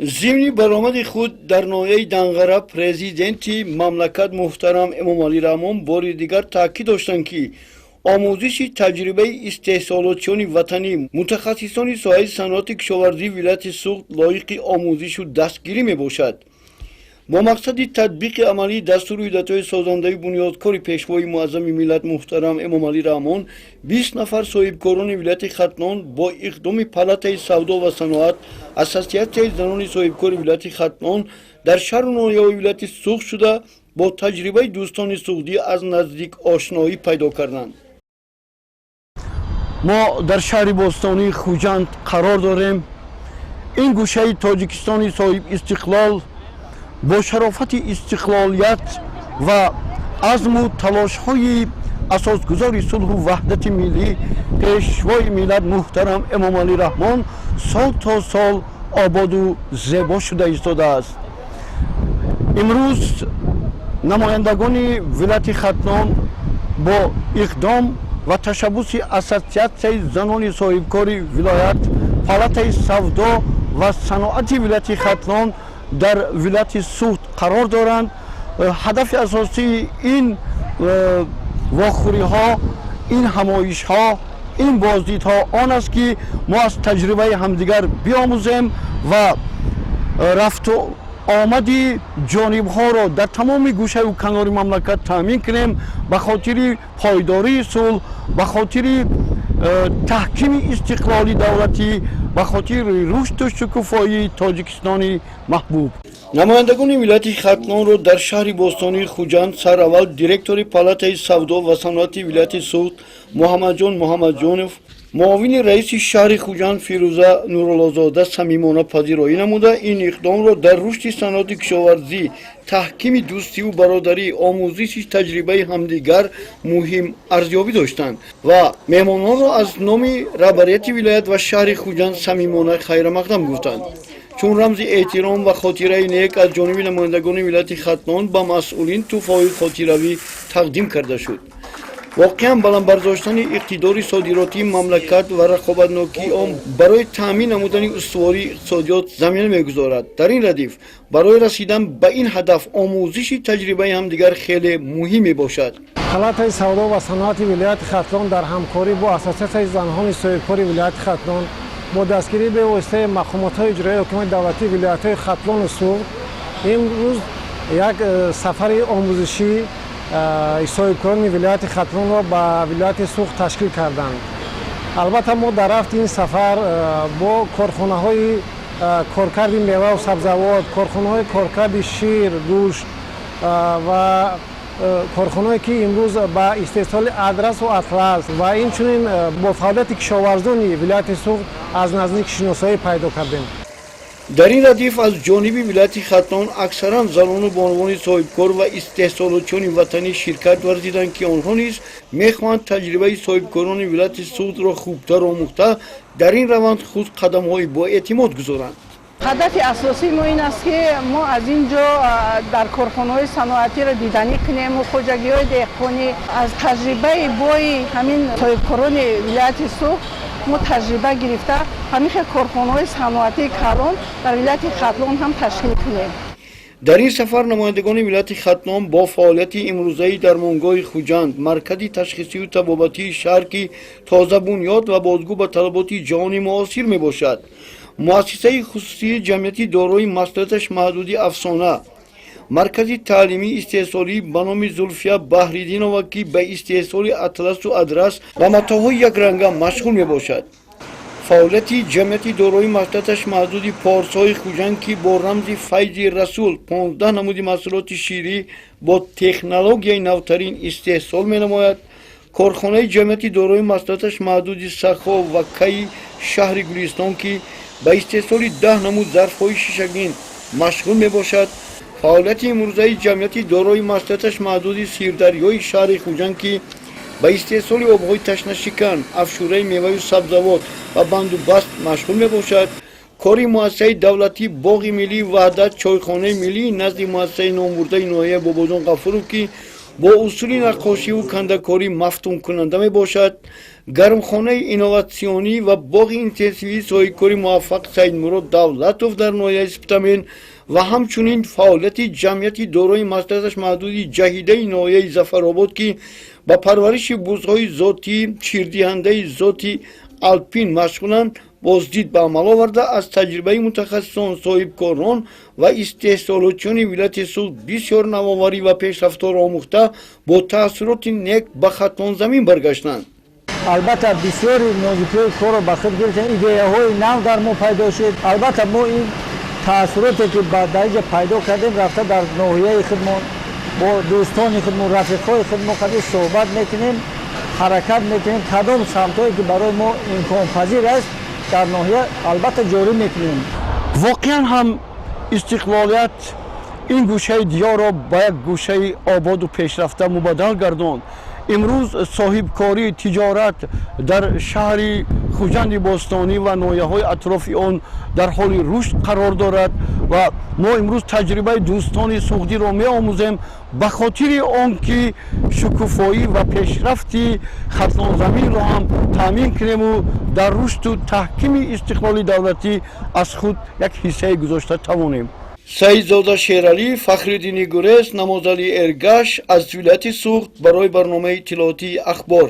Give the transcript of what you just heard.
ضمن برآمد خود در ناحیه دنقره پرزیدنت مملکت محترم امامعلی رحمان بار دیگر تاکید داشتند که آموزش تجربه استحصالاتیان وطنی متخصصان ساحه صنعت کشاورزی ولایت سوخت لایق آموزش و دستگیری می باشد. با مقصد تطبیق عملی دستور هدایت‌های سازنده بنیادکار پیشوای معظم ملت محترم امامعلی رحمان 20 نفر صاحبکاران ولایت ختلان با اقدام پالاتای سودا و صنعت اساسیت زنان صاحبکار ولایت ختلان در شهر و ناحیه ولایت سوخت شده با تجربه دوستان سوختی از نزدیک آشنایی پیدا کردند. ما در شهر باستانی خوجند قرار داریم. این گوشه تاجیکستان صاحب استقلال با شرافت استقلالیت و عزم و تلاش های اساسگذار صلح و وحدت ملی پیشوای ملت محترم امامعلی رحمان سال تا سال آباد و زیبا شده ایستاده است. امروز نمایندگان ولایت ختلان با اقدام و تشبث اساسیت زنان صاحبکار ولایت پالاتای سودا و صنعت ولایت ختلان در ولایت سوخت قرار دارند. هدف اساسی این واخوری ها، این همایش ها، این بازدید ها آن است که ما از تجربه همدیگر بیاموزیم و رفت و آمد جانب ها را در تمام گوشه و کنار مملکت تامین کنیم به خاطر پایداری صلح، به خاطر تحکیم استقلالی دولتی، به خاطر رشد و شکوفایی تاجیکستان محبوب. نمایندگان ولایت ختلان را در شهر باستانی خوجند سر اول دیرکتور پالاتای سودا و صنعت ولایت سوخت محمد جانف، معاون رئیس شهر خوجند فیروزه نورالله‌زاده صمیمانه پذیرایی نموده این اقدام را در رشد صنعت کشاورزی، تحکیم دوستی و برادری، آموزش تجربه همدیگر مهم ارزیابی داشتند و مهمانان را از نام رهبریت ولایت و شهر خوجند صمیمانه خیر مقدم گفتند. چون رمز احترام و خاطره نیک از جانب نمایندگان ولایت ختلان به مسئولین تحفه‌های خاطروی تقدیم کرده شد. واقعا بلند برداشتن اقتدار صادراتی مملکت و رقابتناکی آن برای تامین نمودن استواری اقتصادیات زمینه میگذارد. در این ردیف برای رسیدن به این هدف آموزش تجربه همدیگر خیلی مهم می باشد. پالاتای سودا و صنعت ولایت ختلان در همکاری با اساسیت زنان صاحبکار ولایت ختلان با دستگیری به واسطه مقامات اجرایی حکومت دولتی ولایت ختلان و سوخت امروز یک سفر آموزشی صاحبکاران ولایت ختلان را به ولایت سوخت تشکیل کردند. البته ما در رفت این سفر با کارخانه های کارکرد میوه و سبزیجات، کارخانه های کارکرد شیر، گوشت و کارخانه‌ای که امروز با استحصال ادرس و اطلس و این چنین با فعالیت کشاورزان ولایت سوخت از نزدیک شناسایی پیدا کردیم. در این ردیف از جانب ولایت ختلان اکثرا زنان و بانوان صاحبکار و استحصالاتیان وطنی شرکت ورزیدند که آنها نیز میخواهند تجربه صاحبکاران ولایت سوخت را خوبتر آموخته در این روند خود قدم‌های با اعتماد گذارند. هدف اساسی ما این است که ما از اینجا در کارخانه‌های صنعتی را دیدنی کنیم و خواجگی‌های دهقانی از تجربه بای همین صاحبکاران ولایت سوخت ما تجربه گرفته همیشه کارخانه‌های صنعتی کلان در ولایت ختلان هم تشکیل کنیم. در این سفر نمایندگان ولایت ختلان با فعالیت امروزی در مانگاه خوجند مرکز تشخیصی و طبابتی شهر که تازه بنیاد و بازگو به طلبات جهان معاصر می باشد، مؤسسه خصوصی جمعیتی دارای مسئولیتش محدودی افسانه، مرکز تعلیمی استحصالی به نام زلفیه بحریدینова که به استحصال اطلس و ادرس و متاحهای یک رنگه مشغول می باشد. فعالیت جمعیتی دارای مسئولیتش محدودی پارسای خوجند که با رمز فیض رسول 15 نمود محصولات شیری با تکنولوژی نوترین استحصال می نماید. کارخانه جمعیتی دارای مسئولیتش محدودی سخا و کی شهر گلستان که به استحصال 10 نمود ظرف‌های شیشگین مشغول می باشد. فعالیت امروزی جمعیتی دارای مسئولیتش محدودی سیردریای شهر خوجند که به استحصال آبهای تشنه شکن، افشوره میوه و سبزیجات و بند و بست مشغول می باشد. کاری مؤسسه دولتی باغ ملی وحدت چایخانه ملی نزد مؤسسه نامبرده ناحیه باباجان غفورov که با اصول نقاشی و کنده‌کاری مفتون کننده می باشد. гармхонаи инноватсионӣ ва боғи интенсивии соҳибкори муваффақ Саидмурод Давлатов дар ноҳияи Спитамен ва ҳамчунин фаъолияти ҷамъияти дорои маслиҳаташ маҳдуди ҷаҳидаи ноҳияи Зафаробод ки ба парвариши бузҳои зотӣ чирдиҳандаи зоти алпин машғуланд, боздид ба амал оварда аз таҷрибаи мутахассисон, соҳибкорон ва истеҳсолотчиёни вилояти Суғд бисёр навоварӣ ва пешрафторро омӯхта бо таассуроти нек ба хатлонзамин баргаштанд. албатта бисёри нозикиҳои корро ба худ гирифтем, идеяҳои нав дар мо пайдо шуд. Албатта мо ин таассуроте ки ба дариҷа пайдо кардем, рафта дар ноҳияи худмон бо дӯстони худмон, рафиқҳои худмон қади суҳбат мекунем, ҳаракат мекунем, кадом самтҳое ки барои мо имконпазир аст дар ноҳия албатта ҷорӣ мекунем. воқеан ҳам истиқлолият ин гӯшаи диёрро ба як гӯшаи ободу пешрафта мубаддал гардонд. имрӯз соҳибкории тиҷорат дар шаҳри Хуҷанди Бостонӣ ва ноҳияҳои атрофи он дар ҳоли рушд қарор дорад ва мо имрӯз таҷрибаи дӯстони суғдиро меомӯзем ба хотири он ки шукуфоӣ ва пешрафти хатлонзаминро ҳам таъмин кунему дар рушду таҳкими истиқлоли давлатӣ аз худ як ҳиссае гузошта тавонем. Саидзода Шералӣ, Фахриддини Гурес, Намозали Эргаш аз вилояти Суғд барои барномаи иттилоотии ахбор.